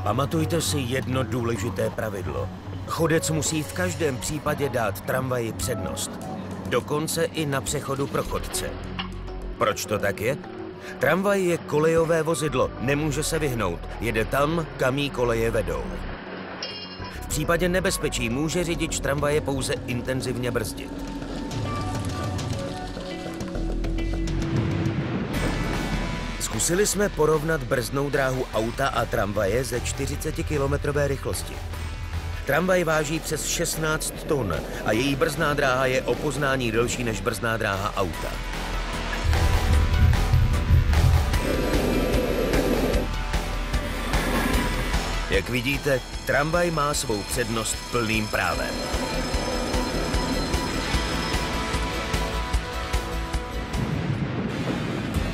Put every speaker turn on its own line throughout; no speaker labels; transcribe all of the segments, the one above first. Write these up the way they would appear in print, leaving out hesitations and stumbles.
Pamatujte si jedno důležité pravidlo. Chodec musí v každém případě dát tramvaji přednost. Dokonce i na přechodu pro chodce. Proč to tak je? Tramvaj je kolejové vozidlo, nemůže se vyhnout. Jede tam, kam jí koleje vedou. V případě nebezpečí může řidič tramvaje pouze intenzivně brzdit. Zkusili jsme porovnat brzdnou dráhu auta a tramvaje ze 40-kilometrové rychlosti. Tramvaj váží přes 16 tun a její brzdná dráha je o poznání delší než brzdná dráha auta. Jak vidíte, tramvaj má svou přednost plným právem.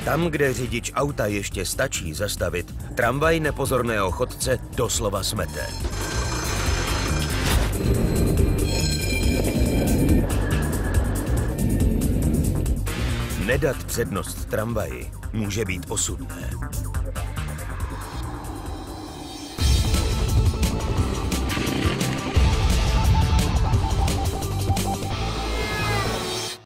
Tam, kde řidič auta ještě stačí zastavit, tramvaj nepozorného chodce doslova smete. Nedat přednost tramvaji může být osudné.